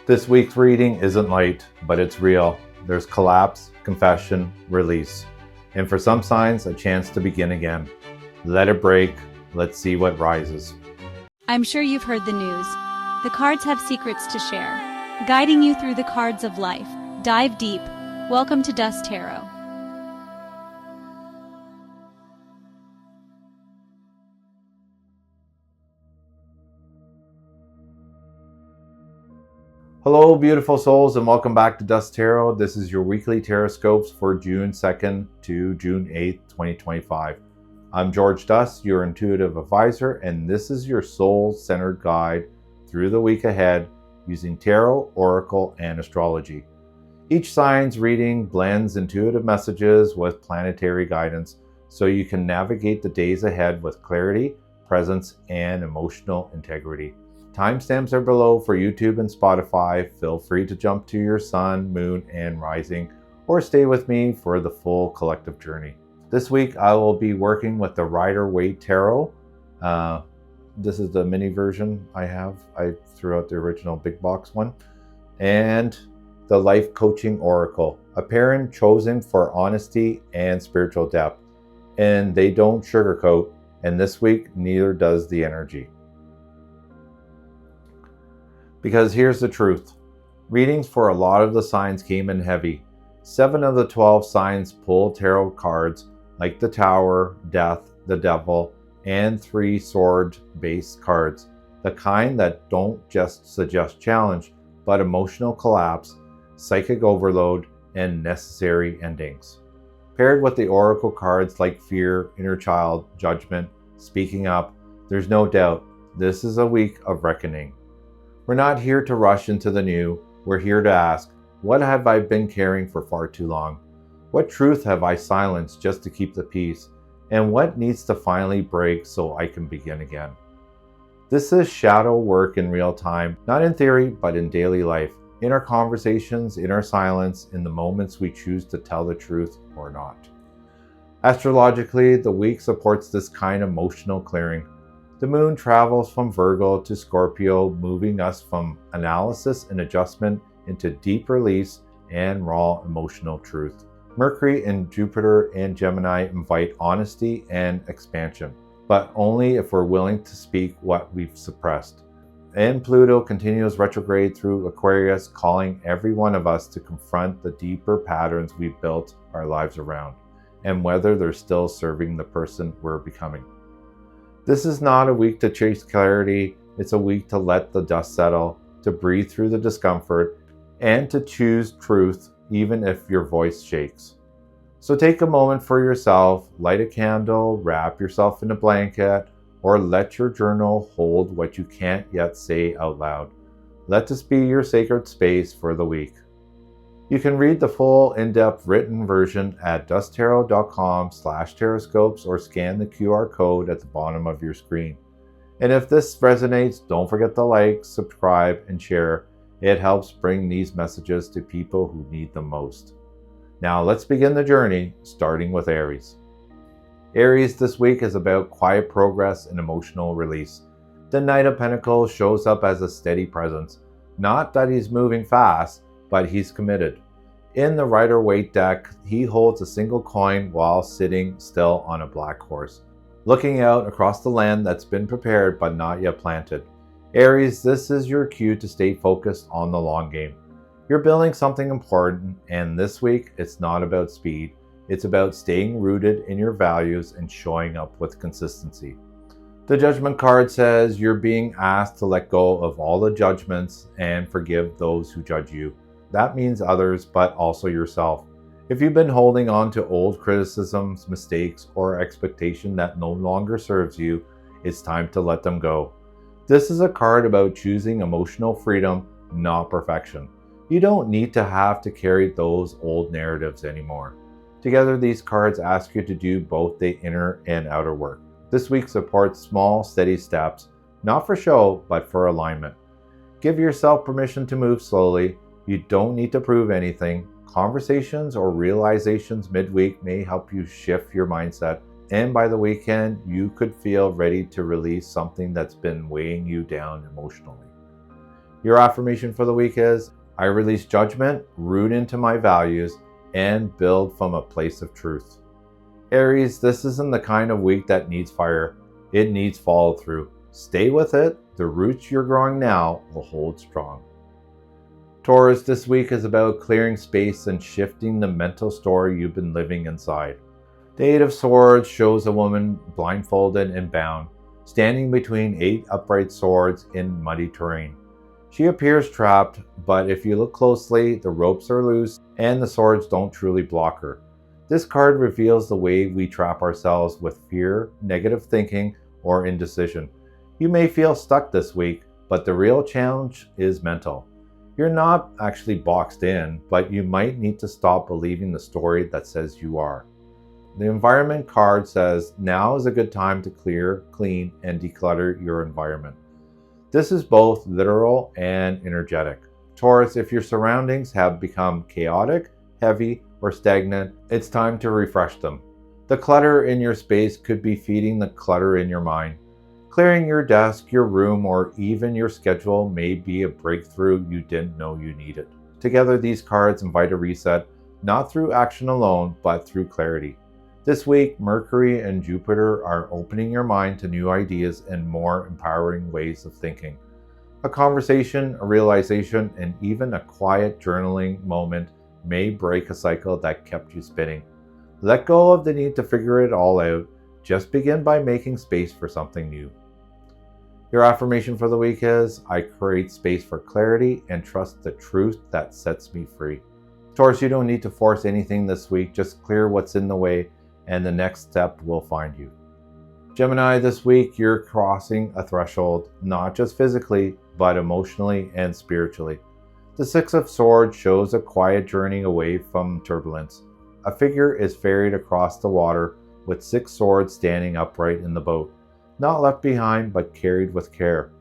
This week's reading isn't light, but it's real. There's collapse, confession, release. And for some signs, a chance to begin again. Let it break. Let's see what rises. I'm sure you've heard the news. The cards have secrets to share, guiding you through the cards of life. Dive deep. Welcome to Dus Tarot. Hello, beautiful souls, and welcome back to Dus Tarot. This is your weekly Tarotscopes for June 2nd to June 8th, 2025. I'm George Dus, your intuitive advisor, and this is your soul-centered guide through the week ahead using tarot, oracle, and astrology. Each sign's reading blends intuitive messages with planetary guidance so you can navigate the days ahead with clarity, presence, and emotional integrity. Timestamps are below for YouTube and Spotify. Feel free to jump to your sun, moon, and rising, or stay with me for the full collective journey. This week, I will be working with the Rider-Waite Tarot. This is the mini version I have. I threw out the original big box one. And the Life Coaching Oracle, a pairing chosen for honesty and spiritual depth. And they don't sugarcoat, and this week, neither does the energy. Because here's the truth. Readings for a lot of the signs came in heavy. 7 of the 12 signs pulled tarot cards like the Tower, Death, the Devil, and 3 sword-based cards. The kind that don't just suggest challenge, but emotional collapse, psychic overload, and necessary endings. Paired with the oracle cards like fear, inner child, judgment, speaking up, there's no doubt this is a week of reckoning. We're not here to rush into the new. We're here to ask, what have I been carrying for far too long? What truth have I silenced just to keep the peace? And what needs to finally break so I can begin again? This is shadow work in real time, not in theory, but in daily life, in our conversations, in our silence, in the moments we choose to tell the truth or not. Astrologically, the week supports this kind of emotional clearing. The moon travels from Virgo to Scorpio, moving us from analysis and adjustment into deep release and raw emotional truth. Mercury and Jupiter and Gemini invite honesty and expansion, but only if we're willing to speak what we've suppressed. And Pluto continues retrograde through Aquarius, calling every one of us to confront the deeper patterns we've built our lives around, and whether they're still serving the person we're becoming. This is not a week to chase clarity. It's a week to let the dust settle, to breathe through the discomfort, and to choose truth even if your voice shakes. So take a moment for yourself, light a candle, wrap yourself in a blanket, or let your journal hold what you can't yet say out loud. Let this be your sacred space for the week. You can read the full in-depth written version at dustarot.com/tarotscopes or scan the QR code at the bottom of your screen. And if this resonates, don't forget to like, subscribe, and share. It helps bring these messages to people who need them most. Now let's begin the journey, starting with Aries. Aries this week is about quiet progress and emotional release. The Knight of Pentacles shows up as a steady presence. Not that he's moving fast, but he's committed. In the Rider-Waite deck, he holds a single coin while sitting still on a black horse, looking out across the land that's been prepared but not yet planted. Aries, this is your cue to stay focused on the long game. You're building something important, and this week, it's not about speed. It's about staying rooted in your values and showing up with consistency. The Judgment card says you're being asked to let go of all the judgments and forgive those who judge you. That means others, but also yourself. If you've been holding on to old criticisms, mistakes, or expectation that no longer serves you, it's time to let them go. This is a card about choosing emotional freedom, not perfection. You don't need to have to carry those old narratives anymore. Together, these cards ask you to do both the inner and outer work. This week supports small, steady steps, not for show, but for alignment. Give yourself permission to move slowly. You don't need to prove anything. Conversations or realizations midweek may help you shift your mindset, and by the weekend, you could feel ready to release something that's been weighing you down emotionally. Your affirmation for the week is, I release judgment, root into my values, and build from a place of truth. Aries, this isn't the kind of week that needs fire. It needs follow through. Stay with it. The roots you're growing now will hold strong. Taurus, this week is about clearing space and shifting the mental story you've been living inside. The Eight of Swords shows a woman blindfolded and bound, standing between 8 upright swords in muddy terrain. She appears trapped, but if you look closely, the ropes are loose and the swords don't truly block her. This card reveals the way we trap ourselves with fear, negative thinking, or indecision. You may feel stuck this week, but the real challenge is mental. You're not actually boxed in, but you might need to stop believing the story that says you are. The environment card says now is a good time to clear, clean, and declutter your environment. This is both literal and energetic. Taurus, if your surroundings have become chaotic, heavy, or stagnant, it's time to refresh them. The clutter in your space could be feeding the clutter in your mind. Clearing your desk, your room, or even your schedule may be a breakthrough you didn't know you needed. Together, these cards invite a reset, not through action alone, but through clarity. This week, Mercury and Jupiter are opening your mind to new ideas and more empowering ways of thinking. A conversation, a realization, and even a quiet journaling moment may break a cycle that kept you spinning. Let go of the need to figure it all out. Just begin by making space for something new. Your affirmation for the week is, I create space for clarity and trust the truth that sets me free. Taurus, you don't need to force anything this week. Just clear what's in the way and the next step will find you. Gemini, this week you're crossing a threshold, not just physically, but emotionally and spiritually. The Six of Swords shows a quiet journey away from turbulence. A figure is ferried across the water with 6 swords standing upright in the boat, not left behind but carried with care.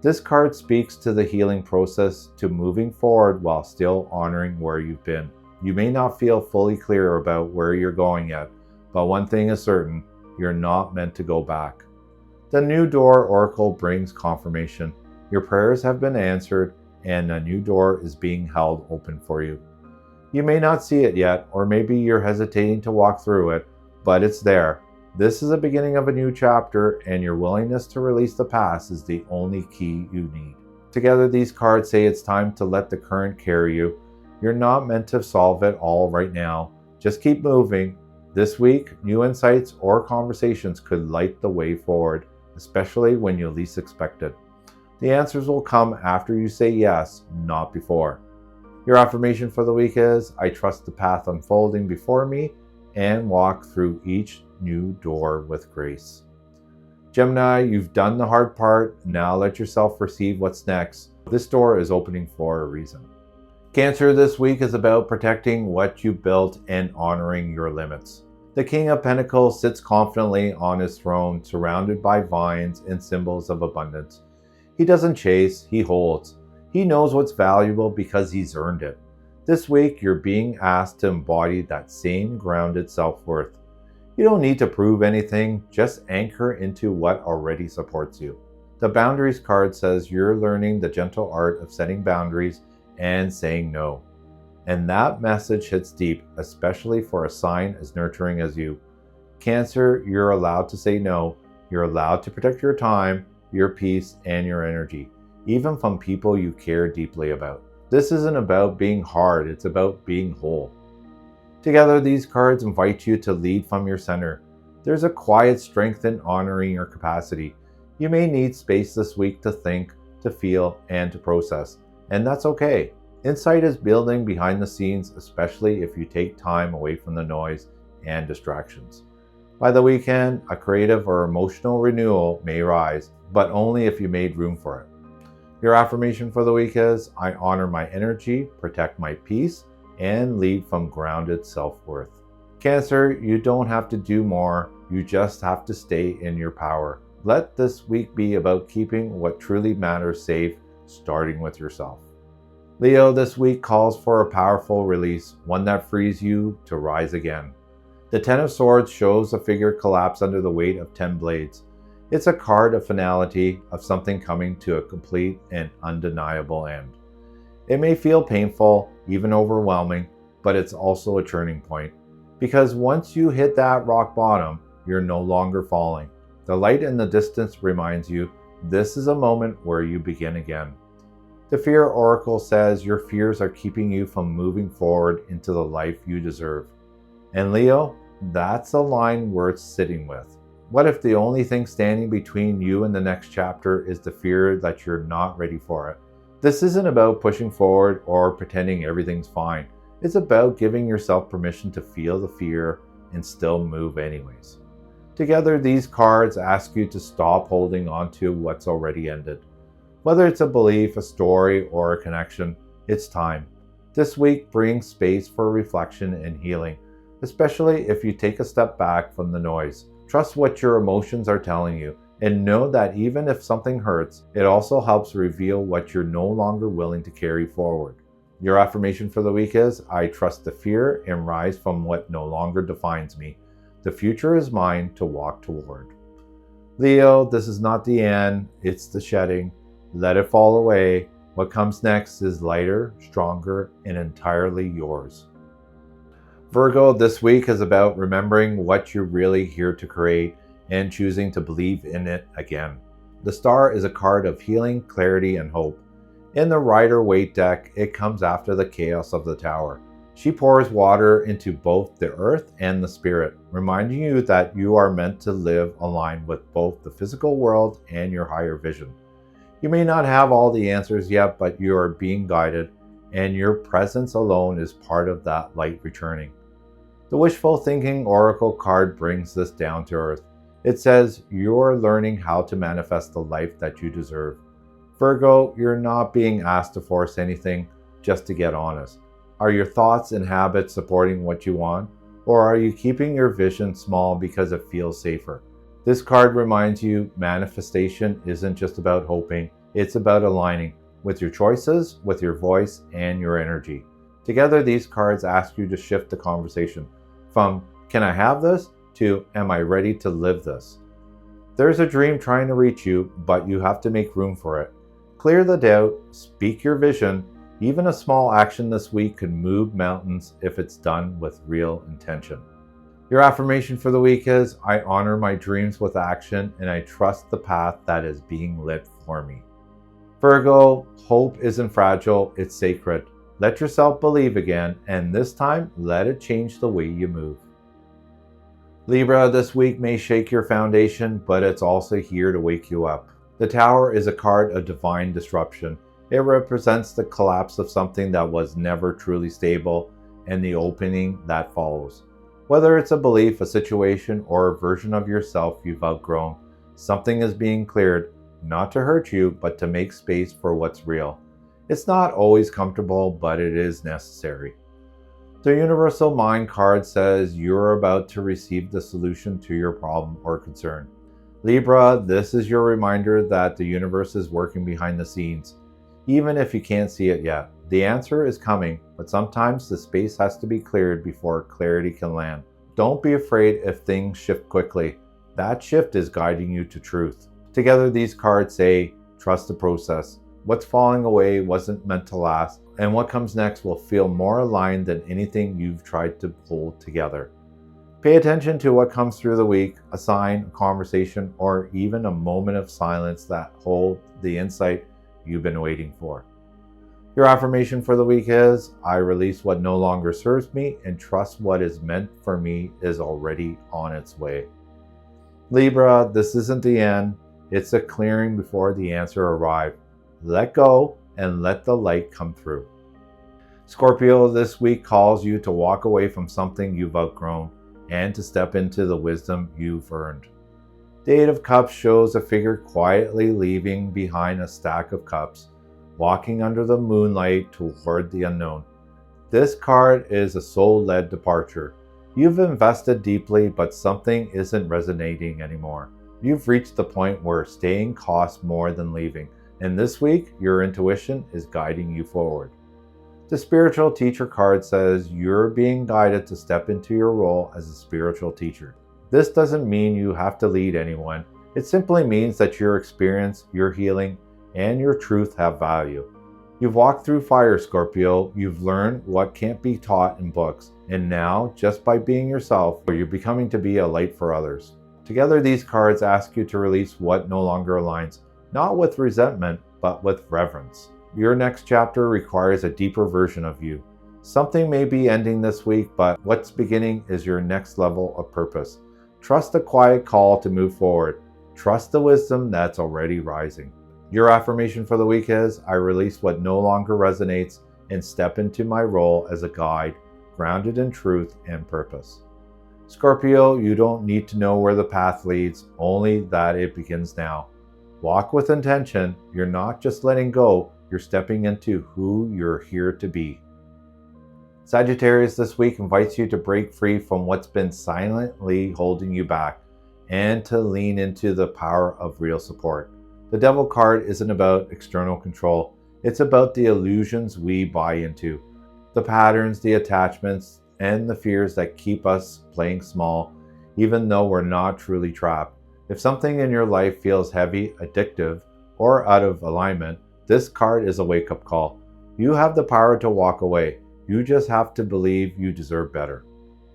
This card speaks to the healing process, to moving forward while still honoring where you've been. You may not feel fully clear about where you're going yet, but one thing is certain, you're not meant to go back. The New Door Oracle brings confirmation. Your prayers have been answered and a new door is being held open for you. You may not see it yet, or maybe you're hesitating to walk through it, but it's there. This is the beginning of a new chapter, and your willingness to release the past is the only key you need. Together, these cards say it's time to let the current carry you. You're not meant to solve it all right now. Just keep moving. This week, new insights or conversations could light the way forward, especially when you least expect it. The answers will come after you say yes, not before. Your affirmation for the week is, I trust the path unfolding before me and walk through each new door with grace. Gemini, you've done the hard part. Now let yourself receive what's next. This door is opening for a reason. Cancer, this week is about protecting what you built and honoring your limits. The King of Pentacles sits confidently on his throne, surrounded by vines and symbols of abundance. He doesn't chase, he holds. He knows what's valuable because he's earned it. This week, you're being asked to embody that same grounded self-worth. You don't need to prove anything, just anchor into what already supports you. The Boundaries card says you're learning the gentle art of setting boundaries and saying no. And that message hits deep, especially for a sign as nurturing as you. Cancer, you're allowed to say no. You're allowed to protect your time, your peace, and your energy, even from people you care deeply about. This isn't about being hard, it's about being whole. Together, these cards invite you to lead from your center. There's a quiet strength in honoring your capacity. You may need space this week to think, to feel, and to process, and that's okay. Insight is building behind the scenes, especially if you take time away from the noise and distractions. By the weekend, a creative or emotional renewal may rise, but only if you made room for it. Your affirmation for the week is, I honor my energy, protect my peace, and lead from grounded self-worth. Cancer, you don't have to do more, you just have to stay in your power. Let this week be about keeping what truly matters safe, starting with yourself. Leo, this week calls for a powerful release, one that frees you to rise again. The Ten of Swords shows a figure collapse under the weight of 10 blades. It's a card of finality, of something coming to a complete and undeniable end. It may feel painful, even overwhelming, but it's also a turning point. Because once you hit that rock bottom, you're no longer falling. The light in the distance reminds you this is a moment where you begin again. The Fear Oracle says your fears are keeping you from moving forward into the life you deserve. And Leo, that's a line worth sitting with. What if the only thing standing between you and the next chapter is the fear that you're not ready for it? This isn't about pushing forward or pretending everything's fine. It's about giving yourself permission to feel the fear and still move anyways. Together, these cards ask you to stop holding on to what's already ended. Whether it's a belief, a story, or a connection, it's time. This week brings space for reflection and healing, especially if you take a step back from the noise. Trust what your emotions are telling you, and know that even if something hurts, it also helps reveal what you're no longer willing to carry forward. Your affirmation for the week is, I trust the fear and rise from what no longer defines me. The future is mine to walk toward. Leo, this is not the end, it's the shedding. Let it fall away. What comes next is lighter, stronger, and entirely yours. Virgo, this week is about remembering what you're really here to create and choosing to believe in it again. The star is a card of healing, clarity, and hope. In the Rider-Waite deck, it comes after the chaos of the Tower. She pours water into both the earth and the spirit, reminding you that you are meant to live aligned with both the physical world and your higher vision. You may not have all the answers yet, but you are being guided, and your presence alone is part of that light returning. The Wishful Thinking Oracle card brings this down to earth. It says you're learning how to manifest the life that you deserve. Virgo, you're not being asked to force anything, just to get honest. Are your thoughts and habits supporting what you want, or are you keeping your vision small because it feels safer? This card reminds you manifestation isn't just about hoping, it's about aligning with your choices, with your voice, and your energy. Together, these cards ask you to shift the conversation from, can I have this, to, am I ready to live this? There's a dream trying to reach you, but you have to make room for it. Clear the doubt, speak your vision. Even a small action this week could move mountains if it's done with real intention. Your affirmation for the week is, I honor my dreams with action and I trust the path that is being lit for me. Virgo, hope isn't fragile, it's sacred. Let yourself believe again, and this time, let it change the way you move. Libra, this week may shake your foundation, but it's also here to wake you up. The Tower is a card of divine disruption. It represents the collapse of something that was never truly stable and the opening that follows. Whether it's a belief, a situation, or a version of yourself you've outgrown, something is being cleared, not to hurt you, but to make space for what's real. It's not always comfortable, but it is necessary. The Universal Mind card says you're about to receive the solution to your problem or concern. Libra, this is your reminder that the universe is working behind the scenes, even if you can't see it yet. The answer is coming, but sometimes the space has to be cleared before clarity can land. Don't be afraid if things shift quickly. That shift is guiding you to truth. Together, these cards say, trust the process. What's falling away wasn't meant to last, and what comes next will feel more aligned than anything you've tried to hold together. Pay attention to what comes through the week, a sign, a conversation, or even a moment of silence that hold the insight you've been waiting for. Your affirmation for the week is, I release what no longer serves me and trust what is meant for me is already on its way. Libra, this isn't the end. It's a clearing before the answer arrives. Let go and let the light come through. Scorpio, this week calls you to walk away from something you've outgrown and to step into the wisdom you've earned. The Eight of Cups shows a figure quietly leaving behind a stack of cups, walking under the moonlight toward the unknown. This card is a soul-led departure. You've invested deeply, but something isn't resonating anymore. You've reached the point where staying costs more than leaving, and this week, your intuition is guiding you forward. The Spiritual Teacher card says you're being guided to step into your role as a spiritual teacher. This doesn't mean you have to lead anyone. It simply means that your experience, your healing, and your truth have value. You've walked through fire, Scorpio. You've learned what can't be taught in books. And now, just by being yourself, you're becoming to be a light for others. Together, these cards ask you to release what no longer aligns, not with resentment, but with reverence. Your next chapter requires a deeper version of you. Something may be ending this week, but what's beginning is your next level of purpose. Trust the quiet call to move forward. Trust the wisdom that's already rising. Your affirmation for the week is, I release what no longer resonates and step into my role as a guide, grounded in truth and purpose. Scorpio, you don't need to know where the path leads, only that it begins now. Walk with intention. You're not just letting go, you're stepping into who you're here to be. Sagittarius this week invites you to break free from what's been silently holding you back and to lean into the power of real support. The Devil card isn't about external control. It's about the illusions we buy into, the patterns, the attachments, and the fears that keep us playing small, even though we're not truly trapped. If something in your life feels heavy, addictive, or out of alignment, this card is a wake-up call. You have the power to walk away. You just have to believe you deserve better.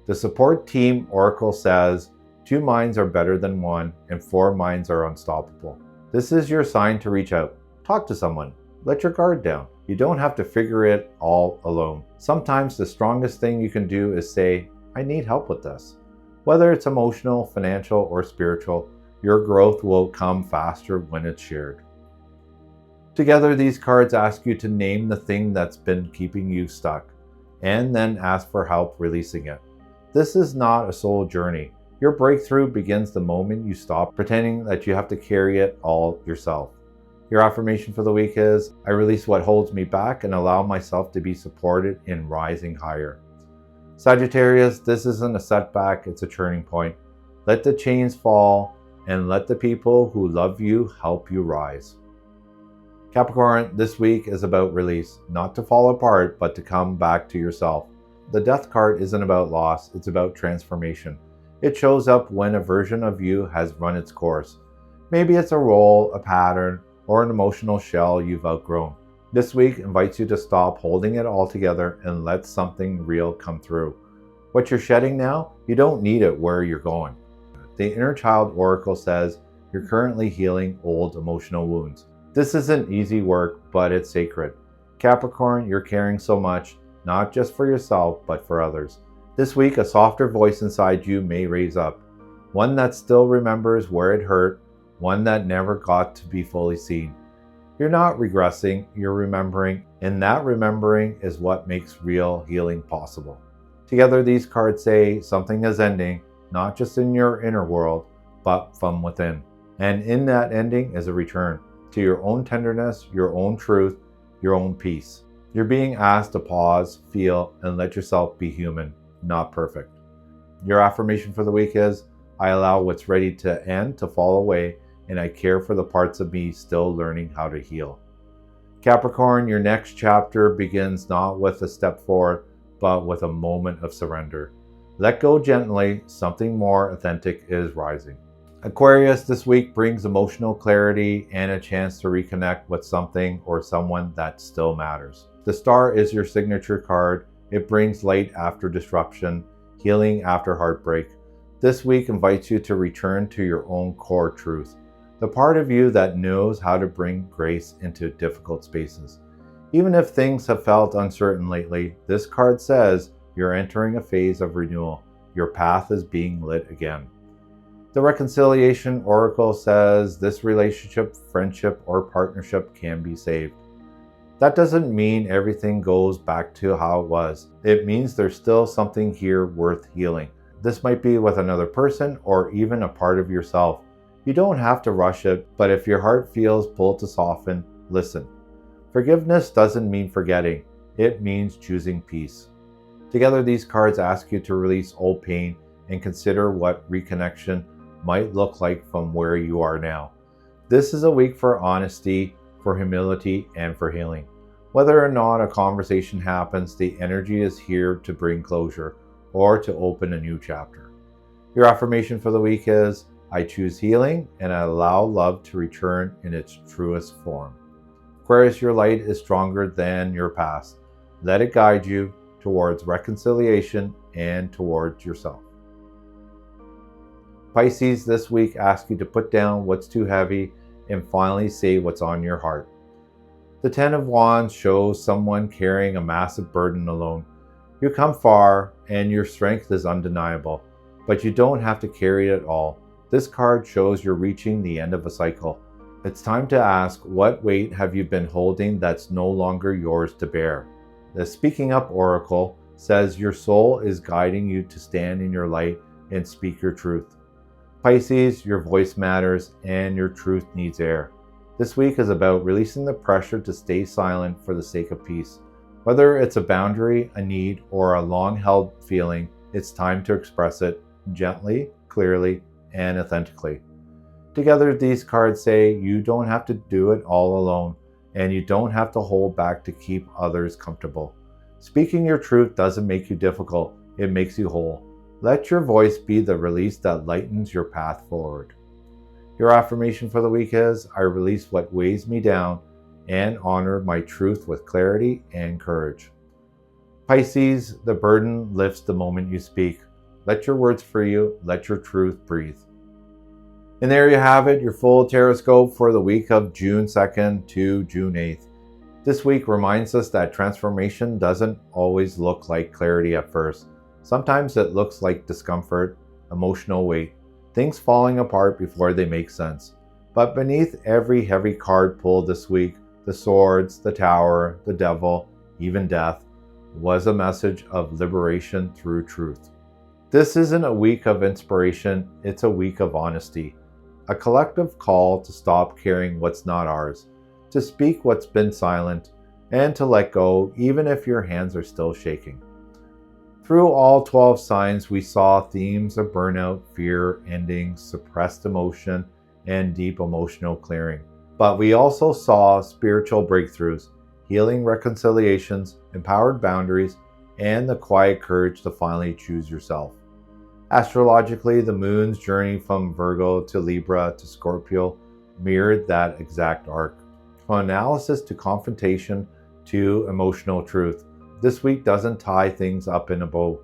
The support team oracle says, 2 minds are better than 1, and 4 minds are unstoppable. This is your sign to reach out. Talk to someone. Let your guard down. You don't have to figure it all alone. Sometimes the strongest thing you can do is say, I need help with this. Whether it's emotional, financial, or spiritual, your growth will come faster when it's shared. Together, these cards ask you to name the thing that's been keeping you stuck, and then ask for help releasing it. This is not a soul journey. Your breakthrough begins the moment you stop pretending that you have to carry it all yourself. Your affirmation for the week is, I release what holds me back and allow myself to be supported in rising higher. Sagittarius, this isn't a setback, it's a turning point. Let the chains fall and let the people who love you help you rise. Capricorn, this week is about release, not to fall apart, but to come back to yourself. The Death card isn't about loss, it's about transformation. It shows up when a version of you has run its course. Maybe it's a role, a pattern, or an emotional shell you've outgrown. This week invites you to stop holding it all together and let something real come through. What you're shedding now, you don't need it where you're going. The Inner Child Oracle says you're currently healing old emotional wounds. This isn't easy work, but it's sacred. Capricorn, you're caring so much, not just for yourself, but for others. This week, a softer voice inside you may raise up. One that still remembers where it hurt, one that never got to be fully seen. You're not regressing, you're remembering, and that remembering is what makes real healing possible. Together, these cards say something is ending, not just in your inner world, but from within. And in that ending is a return to your own tenderness, your own truth, your own peace. You're being asked to pause, feel, and let yourself be human, not perfect. Your affirmation for the week is, I allow what's ready to end to fall away, and I care for the parts of me still learning how to heal. Capricorn, your next chapter begins not with a step forward, but with a moment of surrender. Let go gently, something more authentic is rising. Aquarius, this week brings emotional clarity and a chance to reconnect with something or someone that still matters. The Star is your signature card. It brings light after disruption, healing after heartbreak. This week invites you to return to your own core truth, the part of you that knows how to bring grace into difficult spaces. Even if things have felt uncertain lately, this card says you're entering a phase of renewal. Your path is being lit again. The Reconciliation Oracle says this relationship, friendship, or partnership can be saved. That doesn't mean everything goes back to how it was. It means there's still something here worth healing. This might be with another person or even a part of yourself. You don't have to rush it, but if your heart feels pulled to soften, listen. Forgiveness doesn't mean forgetting. It means choosing peace. Together, these cards ask you to release old pain and consider what reconnection might look like from where you are now. This is a week for honesty, for humility, and for healing. Whether or not a conversation happens, the energy is here to bring closure or to open a new chapter. Your affirmation for the week is, I choose healing, and I allow love to return in its truest form. Aquarius, your light is stronger than your past. Let it guide you towards reconciliation and towards yourself. Pisces, this week asks you to put down what's too heavy and finally say what's on your heart. The Ten of Wands shows someone carrying a massive burden alone. You come far and your strength is undeniable, but you don't have to carry it all. This card shows you're reaching the end of a cycle. It's time to ask, what weight have you been holding that's no longer yours to bear? The Speaking Up Oracle says your soul is guiding you to stand in your light and speak your truth. Pisces, your voice matters and your truth needs air. This week is about releasing the pressure to stay silent for the sake of peace. Whether it's a boundary, a need, or a long-held feeling, it's time to express it gently, clearly, and authentically. Together, these cards say you don't have to do it all alone, and you don't have to hold back to keep others comfortable. Speaking your truth doesn't make you difficult, it makes you whole. Let your voice be the release that lightens your path forward. Your affirmation for the week is, I release what weighs me down and honor my truth with clarity and courage. Pisces, the burden lifts the moment you speak. Let your words free you, let your truth breathe. And there you have it, your full Tarotscope for the week of June 2nd to June 8th. This week reminds us that transformation doesn't always look like clarity at first. Sometimes it looks like discomfort, emotional weight, things falling apart before they make sense. But beneath every heavy card pulled this week, the swords, the tower, the devil, even death, was a message of liberation through truth. This isn't a week of inspiration, it's a week of honesty. A collective call to stop carrying what's not ours, to speak what's been silent, and to let go even if your hands are still shaking. Through all 12 signs, we saw themes of burnout, fear, endings, suppressed emotion, and deep emotional clearing. But we also saw spiritual breakthroughs, healing reconciliations, empowered boundaries, and the quiet courage to finally choose yourself. Astrologically, the moon's journey from Virgo to Libra to Scorpio mirrored that exact arc. From analysis to confrontation to emotional truth, this week doesn't tie things up in a bow,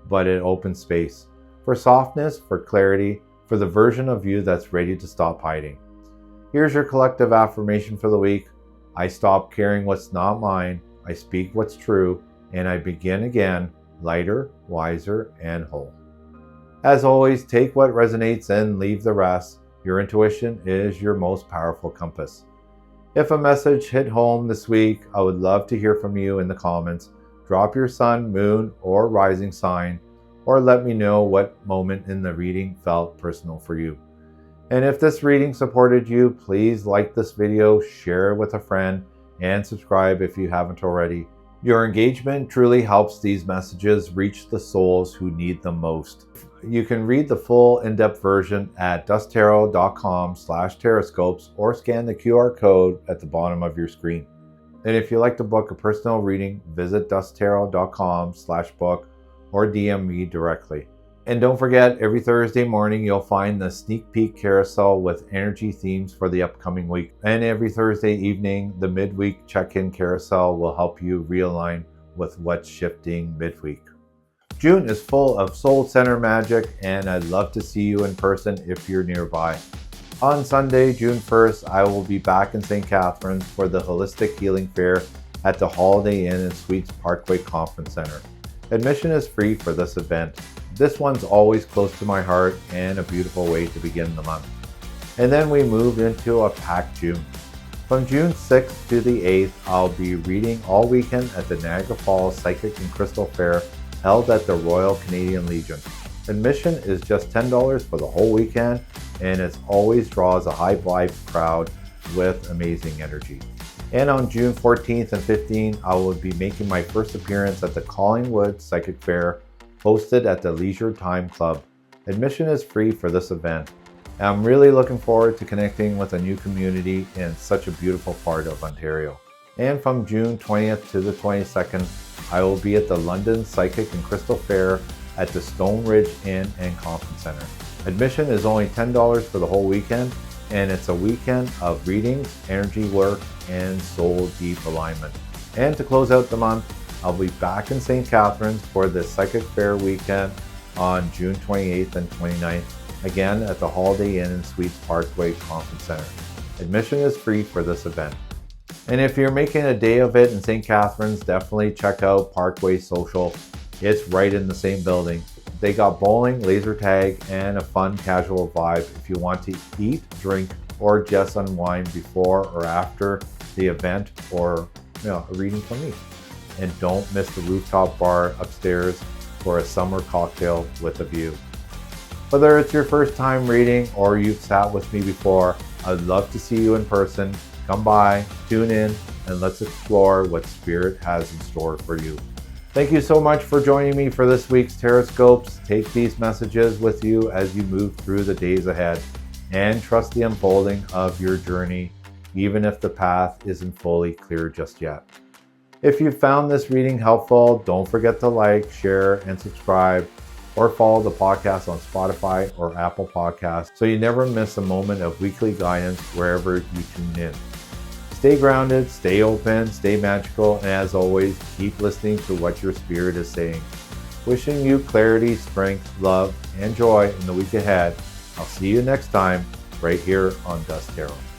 but it opens space for softness, for clarity, for the version of you that's ready to stop hiding. Here's your collective affirmation for the week. I stop carrying what's not mine, I speak what's true, and I begin again, lighter, wiser, and whole. As always, take what resonates and leave the rest. Your intuition is your most powerful compass. If a message hit home this week, I would love to hear from you in the comments. Drop your sun, moon, or rising sign, or let me know what moment in the reading felt personal for you. And if this reading supported you, please like this video, share it with a friend, and subscribe if you haven't already. Your engagement truly helps these messages reach the souls who need them most. You can read the full in-depth version at dustarot.com/tarotscopes or scan the QR code at the bottom of your screen. And if you'd like to book a personal reading, visit dustarot.com/book or DM me directly. And don't forget, every Thursday morning you'll find the sneak peek carousel with energy themes for the upcoming week. And every Thursday evening, the midweek check-in carousel will help you realign with what's shifting midweek. June is full of soul center magic, and I'd love to see you in person if you're nearby. On Sunday, June 1st, I will be back in St. Catharines for the Holistic Healing Fair at the Holiday Inn and Suites Parkway Conference Center. Admission is free for this event. This one's always close to my heart and a beautiful way to begin the month. And then we move into a packed June. From June 6th to the 8th, I'll be reading all weekend at the Niagara Falls Psychic and Crystal Fair held at the Royal Canadian Legion. Admission is just $10 for the whole weekend, and it always draws a high vibe crowd with amazing energy. And on June 14th and 15th, I will be making my first appearance at the Collingwood Psychic Fair, hosted at the Leisure Time Club. Admission is free for this event. I'm really looking forward to connecting with a new community in such a beautiful part of Ontario. And from June 20th to the 22nd, I will be at the London Psychic and Crystal Fair at the Stone Ridge Inn and Conference Center. Admission is only $10 for the whole weekend, and it's a weekend of readings, energy work, and soul deep alignment. And to close out the month, I'll be back in St. Catharines for the Psychic Fair weekend on June 28th and 29th, again at the Holiday Inn and Suites Parkway Conference Center. Admission is free for this event. And if you're making a day of it in St. Catharines, definitely check out Parkway Social. It's right in the same building. They got bowling, laser tag, and a fun casual vibe if you want to eat, drink, or just unwind before or after the event, or a reading from me. And don't miss the rooftop bar upstairs for a summer cocktail with a view. Whether it's your first time reading or you've sat with me before, I'd love to see you in person. Come by, tune in, and let's explore what Spirit has in store for you. Thank you so much for joining me for this week's Tarotscopes. Take these messages with you as you move through the days ahead, and trust the unfolding of your journey, even if the path isn't fully clear just yet. If you found this reading helpful, don't forget to like, share, and subscribe, or follow the podcast on Spotify or Apple Podcasts so you never miss a moment of weekly guidance wherever you tune in. Stay grounded, stay open, stay magical, and as always, keep listening to what your spirit is saying. Wishing you clarity, strength, love, and joy in the week ahead. I'll see you next time, right here on Dus Tarot.